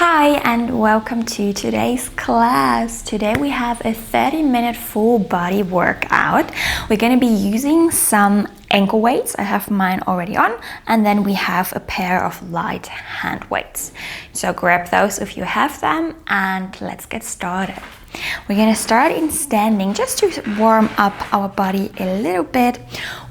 Hi and welcome to today's class. Today we have a 30-minute full body workout. We're going to be using some ankle weights. I have mine already on, and then we have a pair of light hand weights. So grab those if you have them and let's get started. We're going to start in standing just to warm up our body a little bit.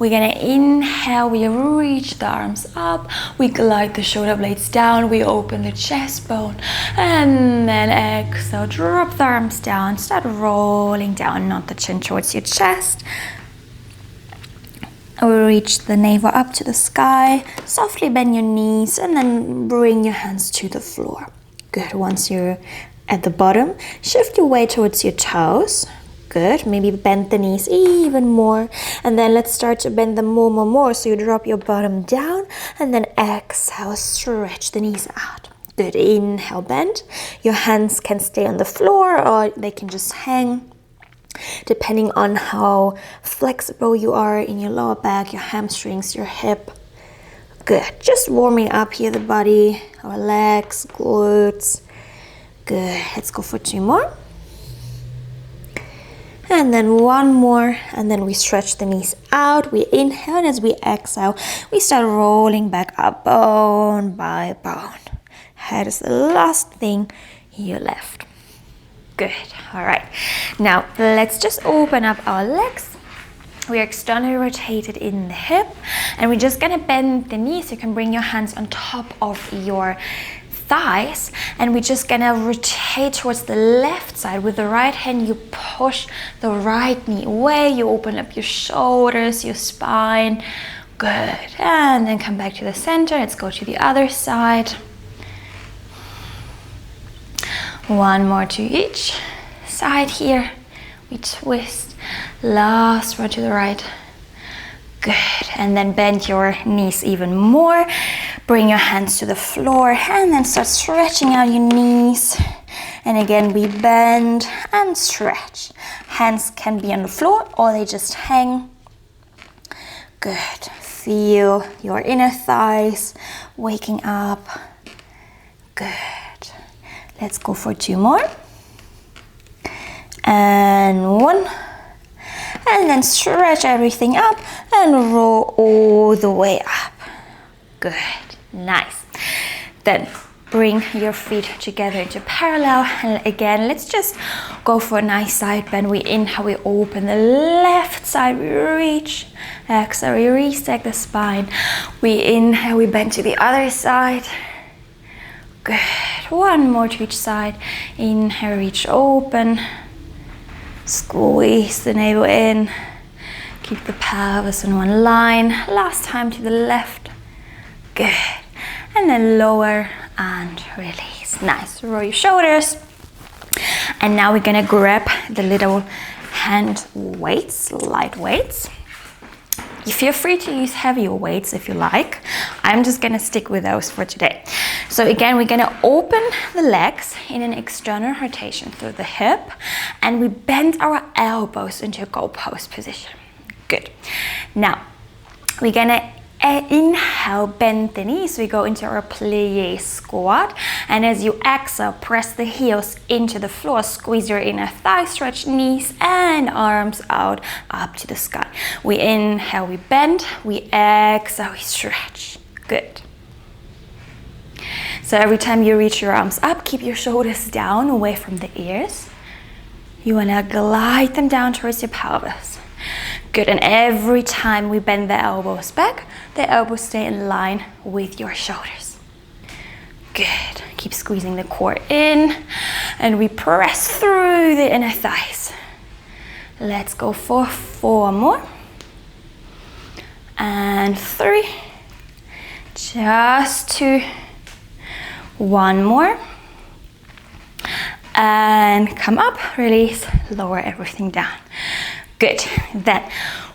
We're going to inhale, we reach the arms up, we glide the shoulder blades down, we open the chest bone, and then exhale, drop the arms down, start rolling down, not the chin towards your chest. We reach the navel up to the sky, softly bend your knees, and then bring your hands to the floor. Good. Once you're at the bottom, shift your weight towards your toes. Good. Maybe bend the knees even more. And then let's start to bend them more. So you drop your bottom down and then exhale, stretch the knees out. Good. Inhale, bend. Your hands can stay on the floor or they can just hang, depending on how flexible you are in your lower back, your hamstrings, your hip. Good. Just warming up here the body, our legs, glutes. Good. Let's go for 2 more. And then 1 more. And then we stretch the knees out. We inhale, and as we exhale, we start rolling back up bone by bone. Head is the last thing you left. Good. All right. Now let's just open up our legs. We are externally rotated in the hip, and we're just gonna bend the knees. You can bring your hands on top of your thighs, and we're just gonna rotate towards the left side. With the right hand, you push the right knee away. You open up your shoulders, your spine. Good. And then come back to the center. Let's go to the other side. 1 more to each side here. We twist. Last one to the right. Good. And then bend your knees even more. Bring your hands to the floor and then start stretching out your knees. And again, we bend and stretch. Hands can be on the floor or they just hang. Good. Feel your inner thighs waking up. Good. Let's go for 2 more. And 1. And then stretch everything up and roll all the way up. Good. Nice. Then bring your feet together into parallel. And again, let's just go for a nice side bend. We inhale, we open the left side, we reach. Exhale, we re-stack the spine. We inhale, we bend to the other side. Good. 1 more to each side. Inhale, reach open. Squeeze the navel in. Keep the pelvis in one line. Last time to the left. Good. And then lower and release. Nice. Roll your shoulders. And now we're gonna grab the little hand weights, light weights. You feel free to use heavier weights if you like. I'm just gonna stick with those for today. So again, we're gonna open the legs in an external rotation through the hip, and we bend our elbows into a goal pose position. Good. Now, we're gonna inhale, bend the knees. We go into our plie squat, and as you exhale, press the heels into the floor. Squeeze your inner thigh, stretch knees and arms out up to the sky. We inhale, we bend. We exhale, we stretch. Good. So every time you reach your arms up, keep your shoulders down, away from the ears. You want to glide them down towards your pelvis. Good. And every time we bend the elbows back, the elbows stay in line with your shoulders. Good. Keep squeezing the core in, and we press through the inner thighs. Let's go for 4 more. And 3. Just 2. 1 more. And come up, release, lower everything down. Good. Then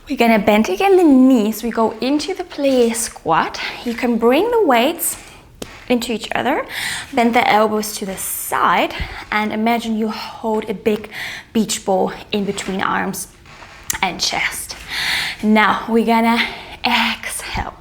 we're gonna bend again the knees. We go into the plie squat. You can bring the weights into each other, bend the elbows to the side, and imagine you hold a big beach ball in between arms and chest. Now we're gonna exhale.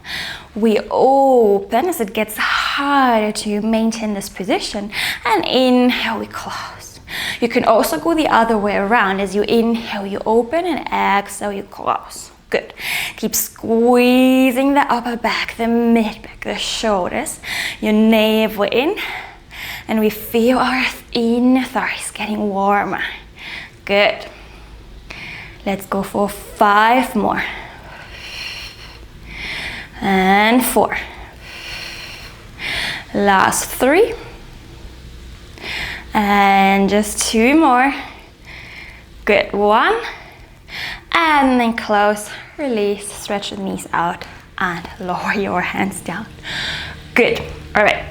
We open as it gets harder to maintain this position. And inhale, we close. You can also go the other way around. As you inhale, you open, and exhale, you close. Good. Keep squeezing the upper back, the mid back, the shoulders, your navel in, and we feel our inner thighs getting warmer. Good. Let's go for 5 more. And 4. Last 3. And just 2 more. Good. 1. And then close, release, stretch the knees out, and lower your hands down. Good. All right.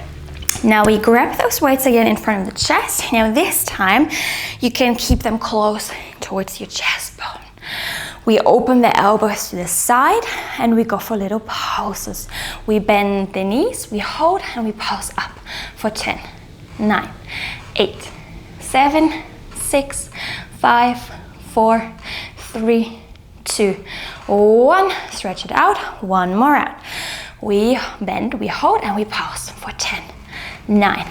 Now we grab those weights again in front of the chest. Now this time, you can keep them close towards your chest bone. We open the elbows to the side, and we go for little pulses. We bend the knees, we hold, and we pulse up for 10, 9, 8, 7, 6, 5, 4, 3, 2, 1. Stretch it out. 1 more round. We bend, we hold, and we pulse for 10, 9,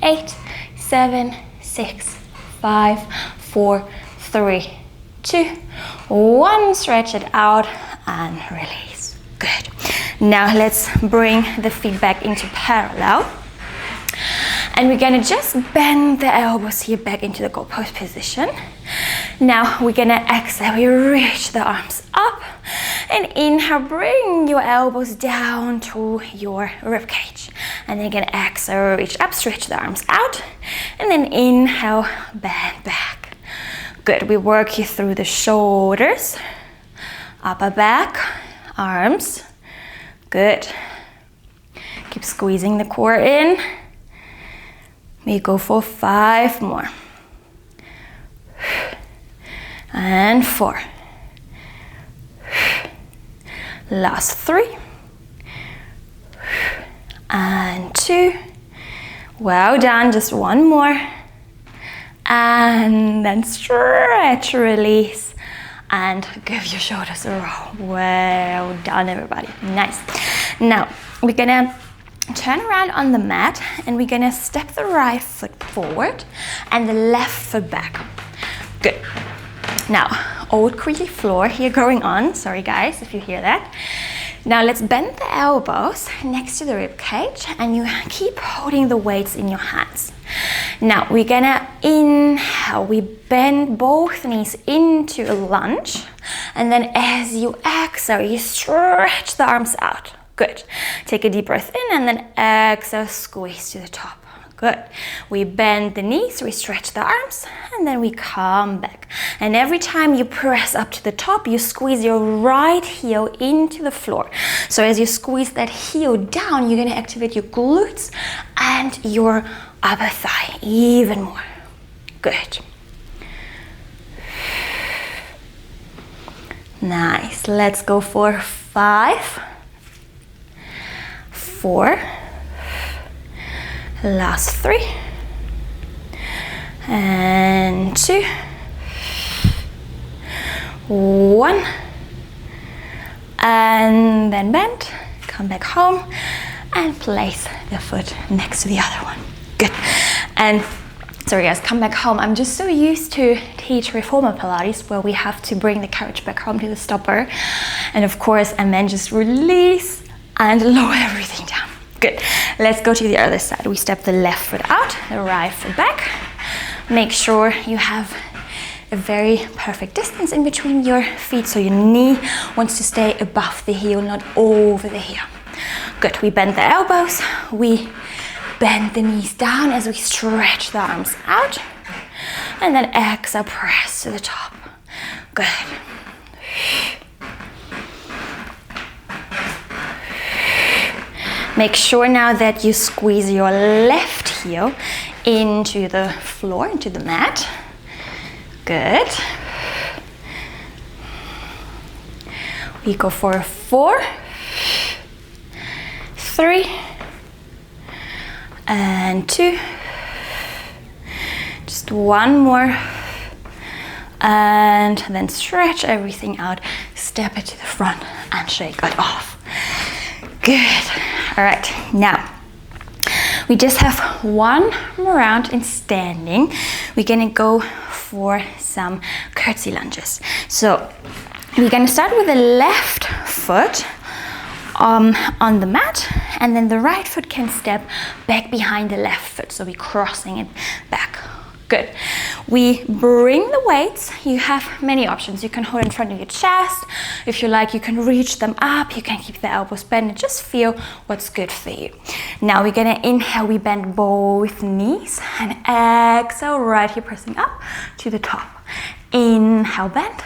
8, 7, 6, 5, 4, 3, 2, 1. Stretch it out and release. Good. Now let's bring the feet back into parallel. And we're gonna just bend the elbows here back into the goat pose position. Now we're gonna exhale, we reach the arms up, and inhale, bring your elbows down to your rib cage. And then again, exhale, reach up, stretch the arms out, and then inhale, bend back. Good. We work you through the shoulders, upper back, arms. Good. Keep squeezing the core in. We go for 5 more. And 4. Last 3. And 2. Well done. Just 1 more. And then stretch, release, and give your shoulders a roll. Well done, everybody. Nice. Now, we're gonna turn around on the mat, and we're gonna step the right foot forward and the left foot back. Good. Now, old creaky floor here going on. Sorry guys if you hear that. Now let's bend the elbows next to the rib cage, and you keep holding the weights in your hands. Now we're gonna inhale, we bend both knees into a lunge, and then as you exhale, you stretch the arms out. Good. Take a deep breath in, and then exhale, squeeze to the top. Good. We bend the knees, we stretch the arms, and then we come back. And every time you press up to the top, you squeeze your right heel into the floor. So as you squeeze that heel down, you're gonna activate your glutes and your upper thigh even more. Good. Nice. Let's go for 5, 4, last 3, and 2, 1, and then bend, come back home, and place the foot next to the other one. Good. And sorry guys, come back home. I'm just so used to teach reformer Pilates where we have to bring the carriage back home to the stopper, and of course, and then just release and lower everything down. Good. Let's go to the other side. We step the left foot out, the right foot back. Make sure you have a very perfect distance in between your feet, so your knee wants to stay above the heel, not over the heel. Good. We bend the elbows. We bend the knees down as we stretch the arms out. And then exhale, press to the top. Good. Make sure now that you squeeze your left heel into the floor, into the mat. Good. We go for 4, 3, and 2. Just 1 more. And then stretch everything out. Step it to the front and shake it off. Good. All right, now We just have one more round in standing. We're gonna go for some curtsy lunges. So we're gonna start with the left foot on the mat, and then the right foot can step back behind the left foot. So we're crossing it back. Good. We bring the weights. You have many options. You can hold in front of your chest. If you like, you can reach them up. You can keep the elbows bent and just feel what's good for you. Now we're gonna inhale, we bend both knees, and exhale, right here pressing up to the top. Inhale, bend.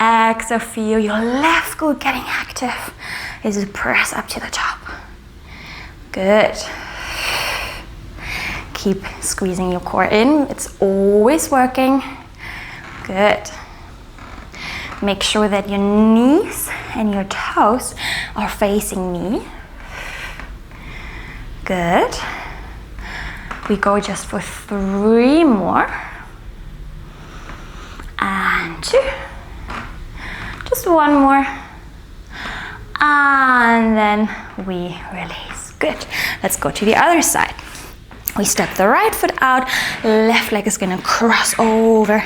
Exhale, feel your left glute getting active as you press up to the top. Good. Keep squeezing your core in. It's always working. Good. Make sure that your knees and your toes are facing me. Good. We go just for 3 more. And 2. Just 1 more. And then we release. Good. Let's go to the other side. We step the right foot out, left leg is gonna cross over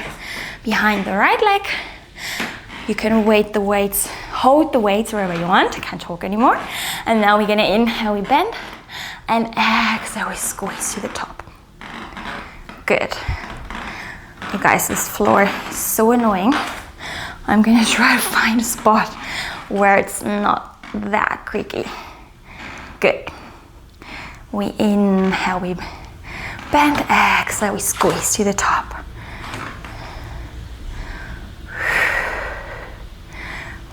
behind the right leg. You can hold the weights wherever you want. I can't talk anymore. And now we're gonna inhale, we bend, and exhale, we squeeze to the top. Good. You guys, this floor is so annoying. I'm gonna try to find a spot where it's not that creaky. Good. We inhale, we bend, exhale, we squeeze to the top.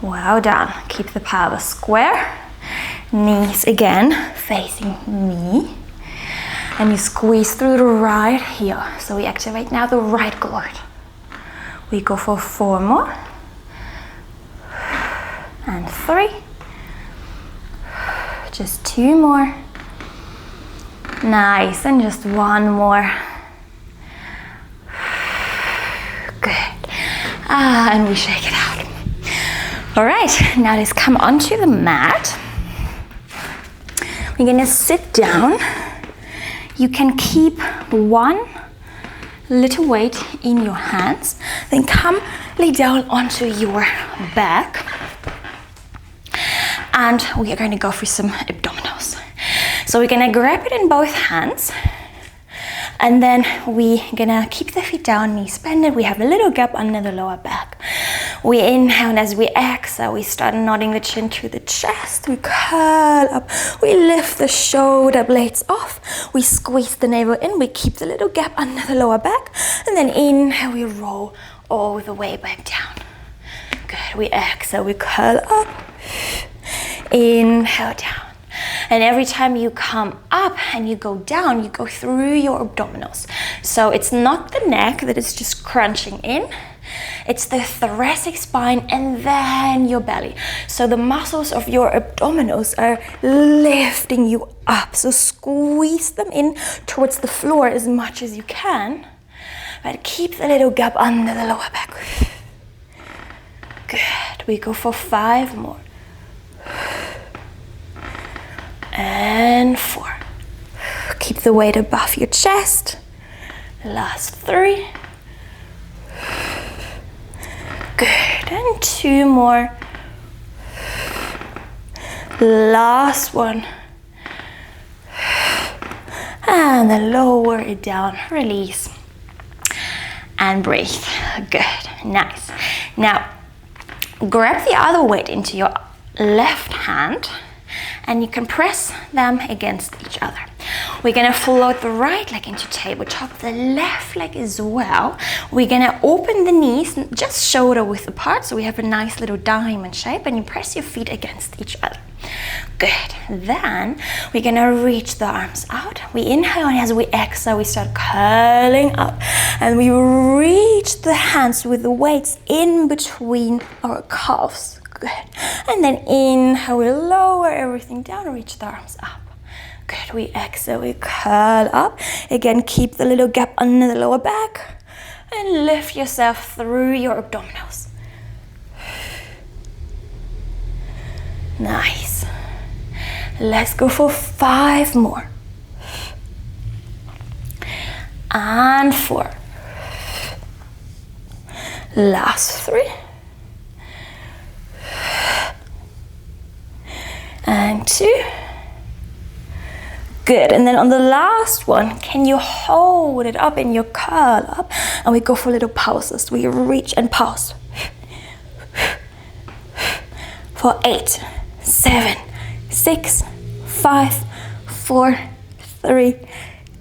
Well done. Keep the pelvis square. Knees again facing me. And you squeeze through the right heel. So we activate now the right glute. We go for 4 more. And 3. Just 2 more. Nice, and just 1 more. Good. And we shake it out. All right, now let's come onto the mat. We're gonna sit down. You can keep 1 little weight in your hands, then come lay down onto your back. And we are going to go for some abdominals. So we're gonna grab it in both hands, and then we're gonna keep the feet down, knees bended. We have a little gap under the lower back. We inhale, and as we exhale, we start nodding the chin to the chest. We curl up, we lift the shoulder blades off. We squeeze the navel in, we keep the little gap under the lower back, and then inhale, we roll all the way back down. Good, we exhale, we curl up, inhale down. And every time you come up and you go down, you go through your abdominals. So it's not the neck that is just crunching in, it's the thoracic spine and then your belly. So the muscles of your abdominals are lifting you up. So squeeze them in towards the floor as much as you can, but keep the little gap under the lower back. Good, we go for 5 more. And 4. Keep the weight above your chest. Last 3. Good, and 2 more. Last 1. And then lower it down, release. And breathe. Good, nice. Now, grab the other weight into your left hand, and you can press them against each other. We're gonna float the right leg into tabletop, the left leg as well. We're gonna open the knees, just shoulder width apart, so we have a nice little diamond shape, and you press your feet against each other. Good. Then we're gonna reach the arms out. We inhale, and as we exhale, we start curling up, and we reach the hands with the weights in between our calves. Good. And then inhale, we lower everything down, reach the arms up. Good. We exhale, we curl up. Again, keep the little gap under the lower back and lift yourself through your abdominals. Nice. Let's go for 5 more. and 4. Last 3. And 2. Good, and then on the last one, can you hold it up in your curl up? And we go for little pauses. We reach and pause. For 8, 7, 6, 5, 4, 3,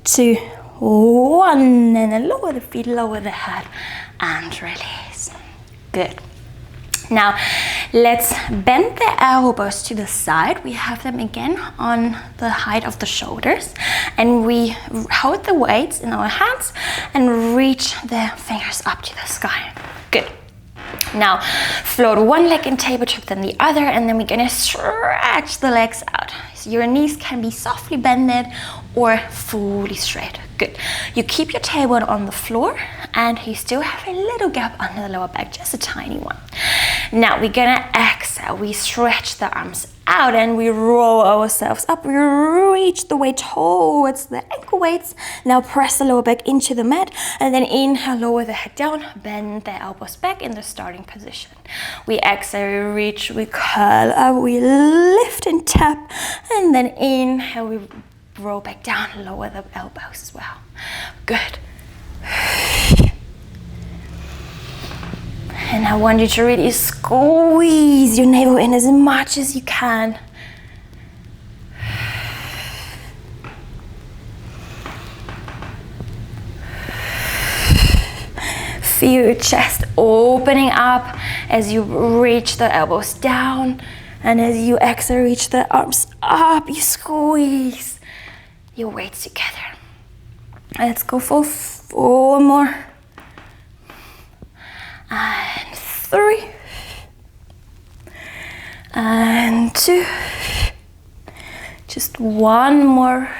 2, 1. And then lower the feet, lower the head, and release. Good. Now, let's bend the elbows to the side. We have them again on the height of the shoulders. And we hold the weights in our hands and reach the fingers up to the sky. Good. Now, float one leg in tabletop, then the other, and then we're gonna stretch the legs out. So your knees can be softly bended or fully straight. Good. You keep your tailbone on the floor and you still have a little gap under the lower back, just a tiny one. Now we're gonna exhale. We stretch the arms out and we roll ourselves up. We reach the weight towards the ankle weights. Now press the lower back into the mat and then inhale, lower the head down, bend the elbows back in the starting position. We exhale, we reach, we curl up, we lift and tap, and then inhale, we roll back down, lower the elbows as well. Good. And I want you to really squeeze your navel in as much as you can. Feel your chest opening up as you reach the elbows down. And as you exhale, reach the arms up, you squeeze your weights together. Let's go for 4 more. And 3. And 2. Just 1 more.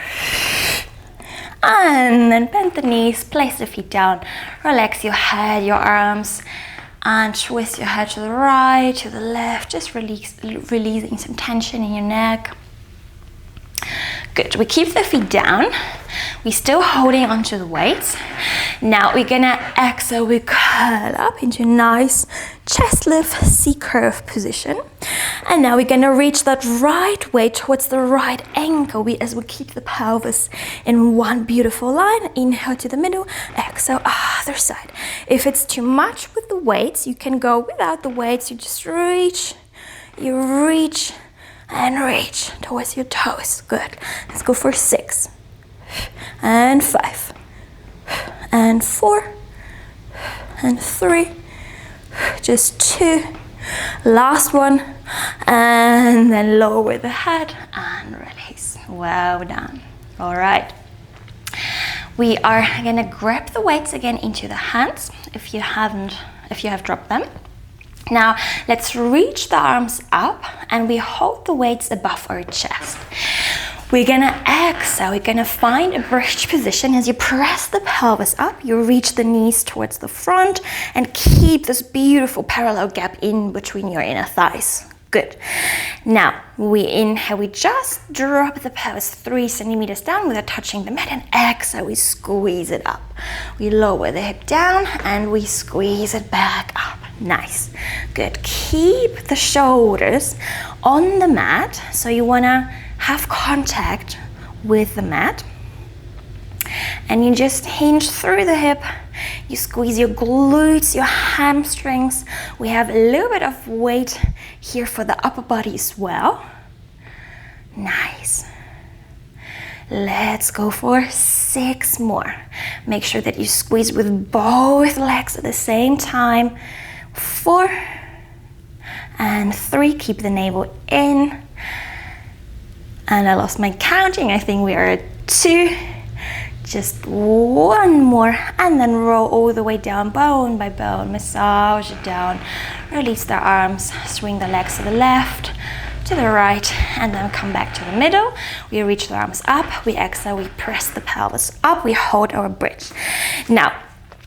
And then bend the knees, place the feet down, relax your head, your arms, and twist your head to the right, to the left, just releasing some tension in your neck. Good, we keep the feet down. We're still holding onto the weights. Now we're gonna exhale, we curl up into a nice chest lift, C-curve position. And now we're gonna reach that right weight towards the right ankle as we keep the pelvis in one beautiful line. Inhale to the middle, exhale, other side. If it's too much with the weights, you can go without the weights. You just reach, and reach towards your toes. Good. Let's go for 6 and 5 and 4 and 3. Just 2. Last one. And then lower the head and release. Well done. All right. We are gonna grab the weights again into the hands if you have dropped them. Now, let's reach the arms up and we hold the weights above our chest. We're gonna exhale, we're gonna find a bridge position. As you press the pelvis up, you reach the knees towards the front and keep this beautiful parallel gap in between your inner thighs. Good. Now, we inhale, we just drop the pelvis 3 centimeters down without touching the mat, and exhale, we squeeze it up. We lower the hip down and we squeeze it back up. Nice. Good. Keep the shoulders on the mat. So you wanna have contact with the mat. And you just hinge through the hip. You squeeze your glutes, your hamstrings. We have a little bit of weight here for the upper body as well. Nice. Let's go for 6 more. Make sure that you squeeze with both legs at the same time. 4 and 3. Keep the navel in. And I lost my counting. I think we are at 2. Just 1 more, and then roll all the way down, bone by bone. Massage it down. Release the arms, swing the legs to the left, to the right, and then come back to the middle. We reach the arms up, we exhale, we press the pelvis up, we hold our bridge. Now,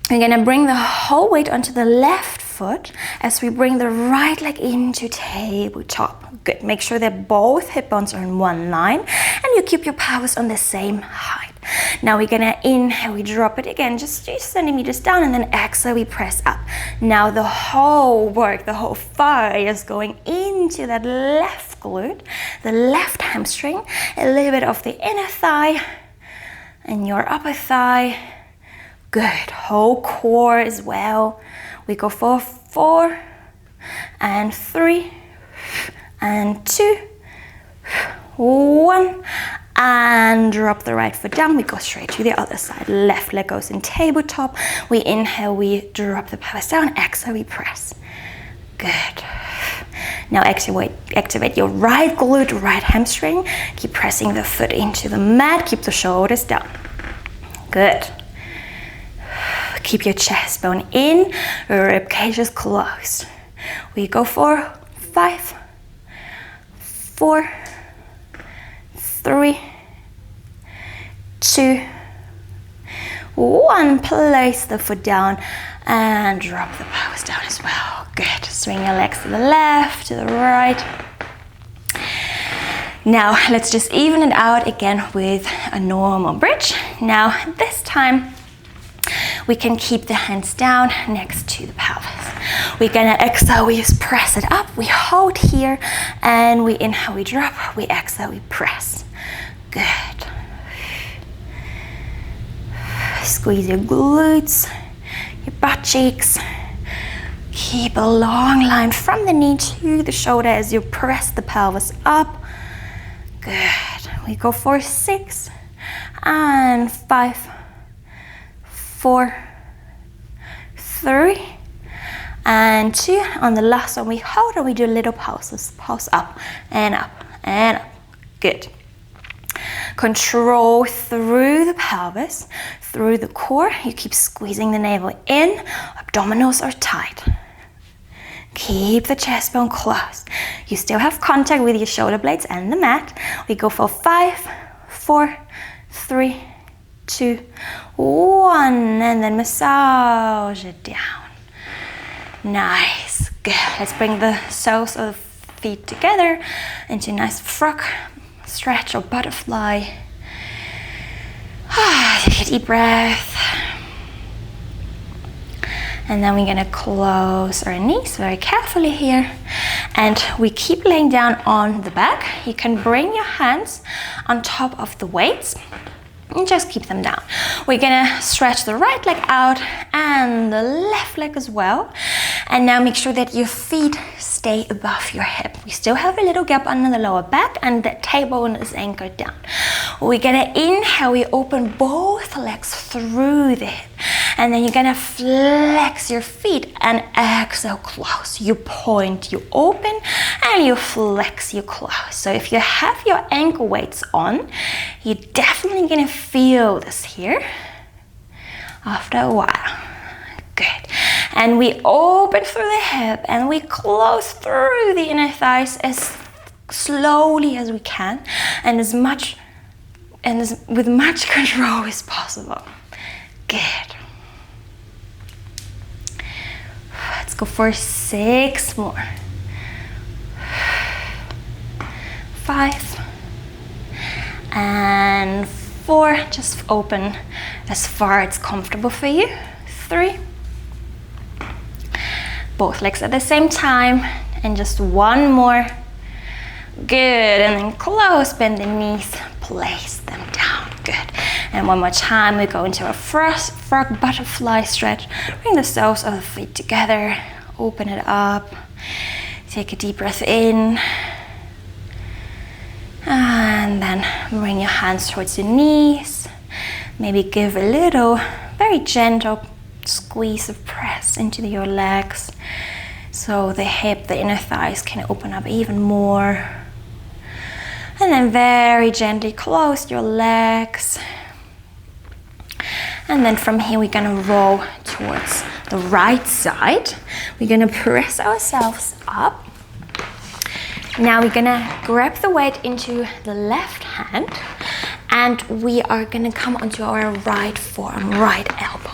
we're gonna bring the whole weight onto the left foot as we bring the right leg into tabletop. Good, make sure that both hip bones are in one line and you keep your pelvis on the same height. Now we're gonna inhale, we drop it again, just 2 centimeters down, and then exhale, we press up. Now the whole work, the whole fire is going into that left glute, the left hamstring, a little bit of the inner thigh and your upper thigh. Good, whole core as well. We go for 4 and 3 and 2, 1, and drop the right foot down. We go straight to the other side. Left leg goes in tabletop. We inhale, we drop the pelvis down. Exhale, we press. Good. Now activate your right glute, right hamstring. Keep pressing the foot into the mat. Keep the shoulders down. Good. Keep your chest bone in, rib cage is closed. We go for 5, 4, 3, 2, 1. Place the foot down and drop the pelvis down as well. Good. Swing your legs to the left, to the right. Now let's just even it out again with a normal bridge. Now this time we can keep the hands down next to the pelvis. We're gonna exhale, we just press it up, we hold here, and we inhale, we drop, we exhale, we press. Good. Squeeze your glutes, your butt cheeks. Keep a long line from the knee to the shoulder as you press the pelvis up. Good. We go for 6 and 5, 4, 3, and 2. On the last one, we hold and we do little pulses. Pulse up and up and up. Good. Control through the pelvis, through the core. You keep squeezing the navel in. Abdominals are tight. Keep the chest bone closed. You still have contact with your shoulder blades and the mat. We go for 5, 4, 3, 2, 1, and then massage it down. Nice. Good. Let's bring the soles of the feet together into a nice frog stretch or butterfly. Take a deep breath. And then we're gonna close our knees very carefully here. And we keep laying down on the back. You can bring your hands on top of the weights and just keep them down. We're gonna stretch the right leg out and the left leg as well. And now make sure that your feet stay above your hip. We still have a little gap under the lower back and the tailbone is anchored down. We're gonna inhale, we open both legs through the hip. And then you're gonna flex your feet and exhale, close. You point, you open, and you flex, you close. So if you have your ankle weights on, you're definitely gonna feel this here after a while. Good. And we open through the hip and we close through the inner thighs as slowly as we can and with much control as possible. Good. Let's go for 6 more. 5 and 4. Just open as far as it's comfortable for you. 3. Both legs at the same time, and just 1 more. Good, and then close, bend the knees, place them down. Good. And 1 more time, we go into a frog butterfly stretch. Bring the soles of the feet together, open it up. Take a deep breath in. And then bring your hands towards your knees. Maybe give a little, very gentle squeeze of press into your legs. So the hip, the inner thighs can open up even more. And then very gently close your legs. And then from here, we're gonna roll towards the right side. We're gonna press ourselves up. Now we're gonna grab the weight into the left hand and we are gonna come onto our right forearm, right elbow.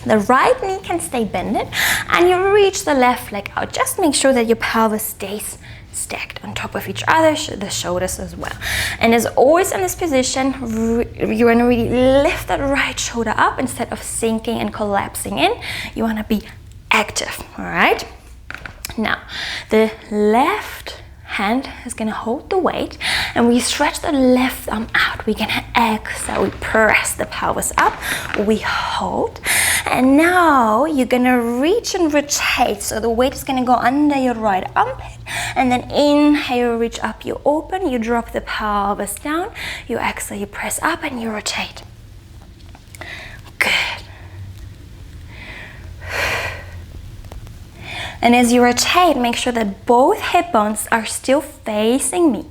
The right knee can stay bended and you reach the left leg out. Just make sure that your pelvis stays stacked on top of each other, the shoulders as well. And as always in this position, you want to really lift that right shoulder up instead of sinking and collapsing in. You want to be active, all right? Now, the left hand is going to hold the weight, and we stretch the left arm out. We're going to exhale, we press the pelvis up, we hold, and now you're going to reach and rotate. So the weight is going to go under your right armpit, and then inhale, reach up, you open, you drop the pelvis down, you exhale, you press up, and you rotate. Good. And as you rotate, make sure that both hip bones are still facing me.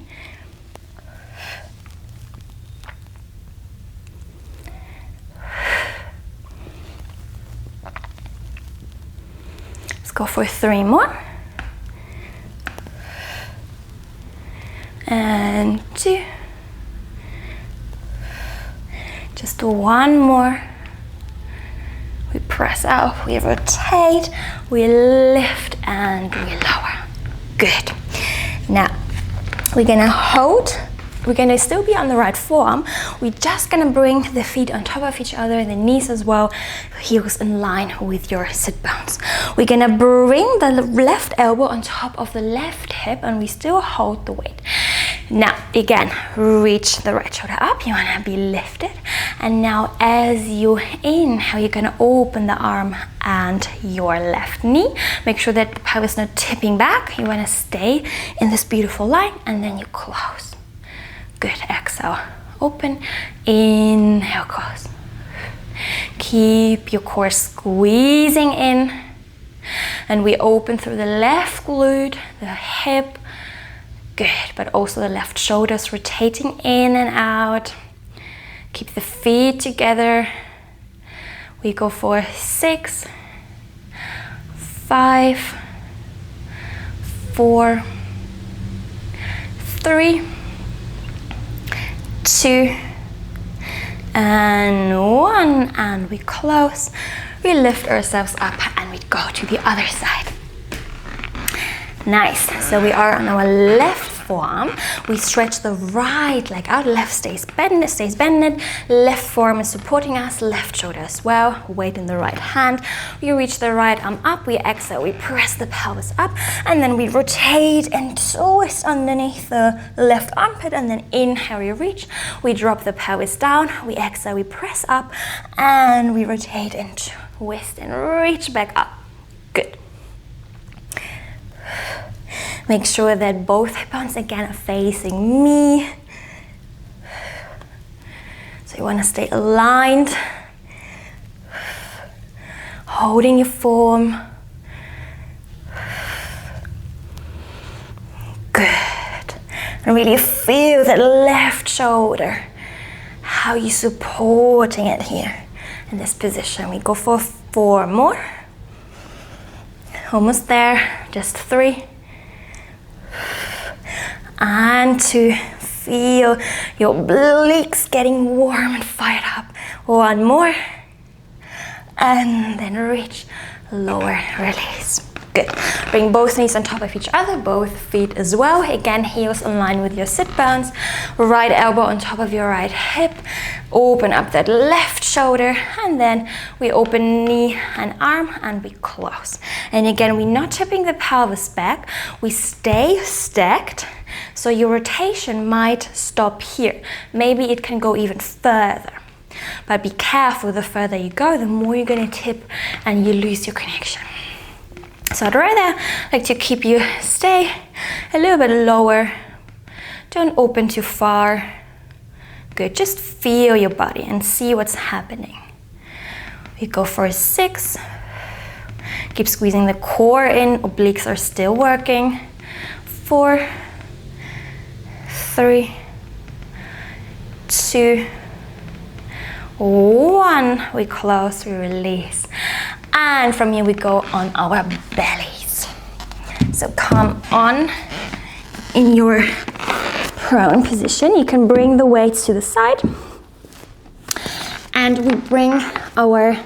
Let's go for 3 more. And 2. Just 1 more. We press up, we rotate, we lift, and we lower. Good. Now, we're gonna hold. We're gonna still be on the right forearm. We're just gonna bring the feet on top of each other, the knees as well, heels in line with your sit bones. We're gonna bring the left elbow on top of the left hip, and we still hold the weight. Now, again, reach the right shoulder up. You wanna be lifted. And now as you inhale, you're gonna open the arm and your left knee. Make sure that the pelvis is not tipping back. You wanna stay in this beautiful line, and then you close. Good, exhale, open, inhale, close. Keep your core squeezing in. And we open through the left glute, the hip. Good, but also the left shoulders rotating in and out. Keep the feet together. We go for 6, 5, 4, 3, 2, and 1. And we close. We lift ourselves up and we go to the other side. Nice. So we are on our left forearm. We stretch the right leg out. Left stays bended. Left forearm is supporting us. Left shoulder as well. Weight in the right hand. We reach the right arm up. We exhale. We press the pelvis up, and then we rotate and twist underneath the left armpit. And then inhale, we reach. We drop the pelvis down. We exhale. We press up, and we rotate and twist and reach back up. Good. Make sure that both hip bones again are facing me. So you want to stay aligned, holding your form. Good. And really feel that left shoulder, how you're supporting it here in this position. We go for 4 more. Almost there, just 3. And 2, feel your obliques getting warm and fired up. 1 more. And then reach, lower, release. Good. Bring both knees on top of each other, both feet as well. Again, heels in line with your sit bones. Right elbow on top of your right hip. Open up that left shoulder, and then we open knee and arm, and we close. And again, we're not tipping the pelvis back. We stay stacked. So your rotation might stop here. Maybe it can go even further. But be careful, the further you go, the more you're gonna tip and you lose your connection. So I'd rather like to keep you stay a little bit lower. Don't open too far. Good, just feel your body and see what's happening. We go for 6. Keep squeezing the core in, obliques are still working. 4, 3, 2, 1. We close, we release. And from here we go on our bellies. So come on in your prone position. You can bring the weights to the side. And we bring our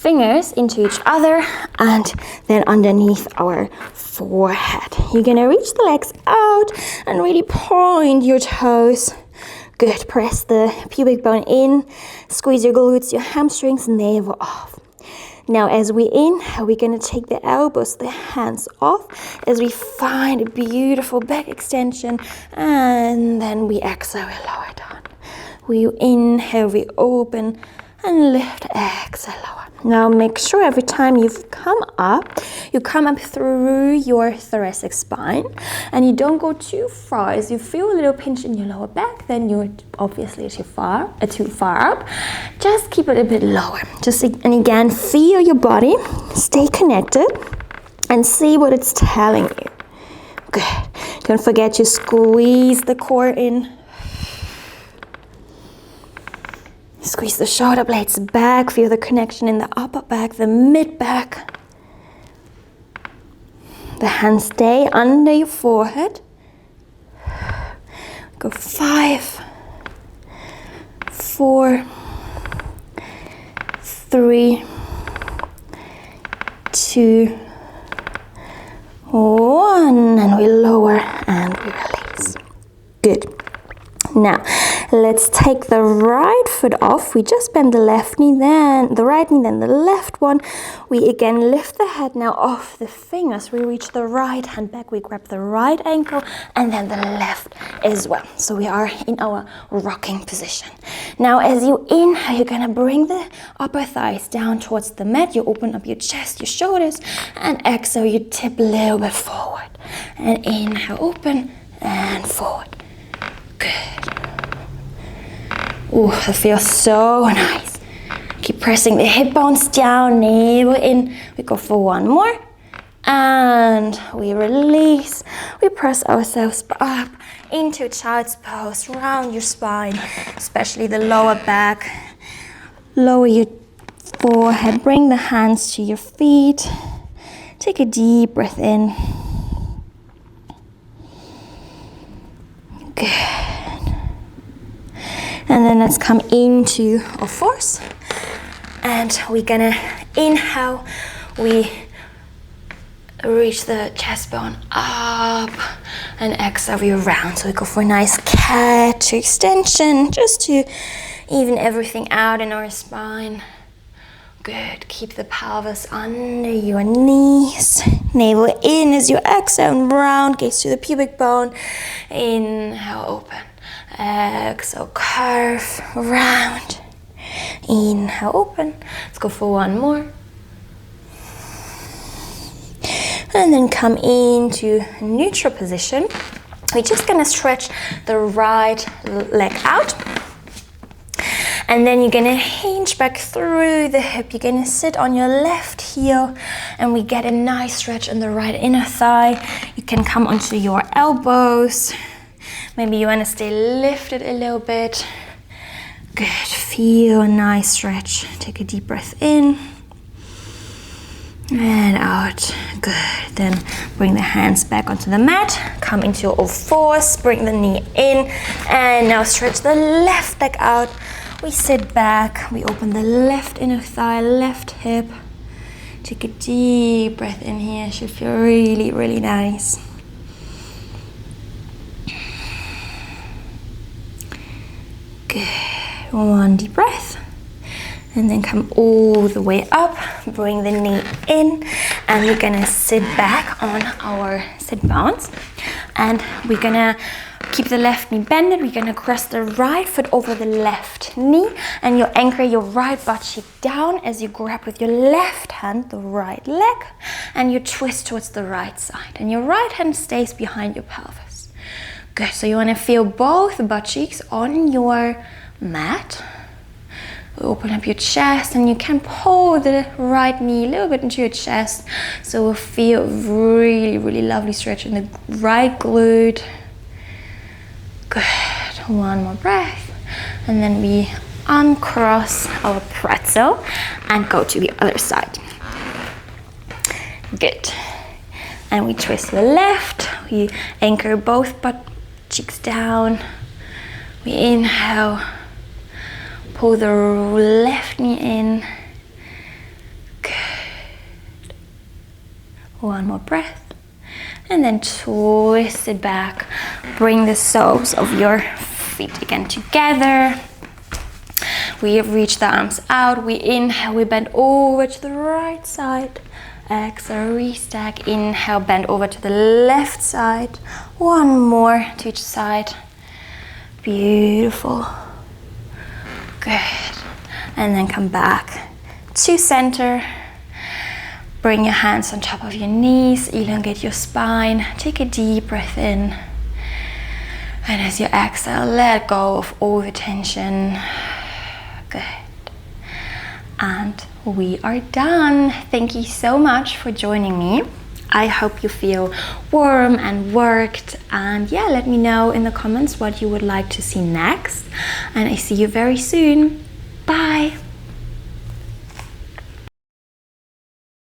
fingers into each other and then underneath our forehead. You're gonna reach the legs out and really point your toes. Good, press the pubic bone in, squeeze your glutes, your hamstrings, navel off. Now as we inhale, we're gonna take the elbows, the hands off as we find a beautiful back extension, and then we exhale, we lower down. We inhale, we open and lift, exhale, lower. Now make sure every time you come up through your thoracic spine and you don't go too far. As you feel a little pinch in your lower back, then you're obviously too far up. Just keep it a bit lower. And again, feel your body, stay connected and see what it's telling you. Good. Don't forget to squeeze the core in. Squeeze the shoulder blades back, feel the connection in the upper back, the mid back. The hands stay under your forehead. Go 5, 4, 3, 2, 1, and we lower and we release. Good. Now, let's take the right foot off. We just bend the left knee, then the right knee, then the left one. We again lift the head now off the fingers. We reach the right hand back. We grab the right ankle and then the left as well. So we are in our rocking position. Now, as you inhale, you're gonna bring the upper thighs down towards the mat. You open up your chest, your shoulders, and exhale, you tip a little bit forward. And inhale, open and forward. Good. Ooh, that feels so nice. Keep pressing the hip bones down, navel in. We go for one more. And we release. We press ourselves up into child's pose. Round your spine, especially the lower back. Lower your forehead. Bring the hands to your feet. Take a deep breath in. Good. And then let's come into our fours. And we're gonna inhale. We reach the chest bone up and exhale, we round. So we go for a nice cat to extension, just to even everything out in our spine. Good. Keep the pelvis under your knees. Navel in as you exhale and round. Gaze to the pubic bone. Inhale, open. Exhale, curve, round. Inhale, open. Let's go for one more. And then come into neutral position. We're just gonna stretch the right leg out. And then you're gonna hinge back through the hip. You're gonna sit on your left heel and we get a nice stretch in the right inner thigh. You can come onto your elbows. Maybe you wanna stay lifted a little bit. Good, feel a nice stretch. Take a deep breath in and out. Good, then bring the hands back onto the mat. Come into all fours, bring the knee in. And now stretch the left leg out. We sit back, we open the left inner thigh, left hip. Take a deep breath in here, should feel really, really nice. Good, one deep breath. And then come all the way up, bring the knee in, and we're gonna sit back on our sit bones. And we're gonna keep the left knee bended. We're gonna cross the right foot over the left knee, and you anchor your right butt cheek down as you grab with your left hand the right leg, and you twist towards the right side, and your right hand stays behind your pelvis. Good, so you wanna feel both butt cheeks on your mat. Open up your chest, and you can pull the right knee a little bit into your chest, so we'll feel really, really lovely stretch in the right glute. Good, one more breath, and then we uncross our pretzel and go to the other side. Good, and we twist to the left. We anchor both butt cheeks down. We inhale. Pull the left knee in One more breath. And then twist it back. Bring the soles of your feet again together. We have reached the arms out. We inhale, we bend over to the right side. Exhale, restack. Inhale, bend over to the left side. One more to each side. Beautiful. Good. And then come back to center. Bring your hands on top of your knees. Elongate your spine. Take a deep breath in. And as you exhale, let go of all the tension. Good. And we are done. Thank you so much for joining me. I hope you feel warm and worked, and yeah, let me know in the comments what you would like to see next, and I see you very soon. Bye.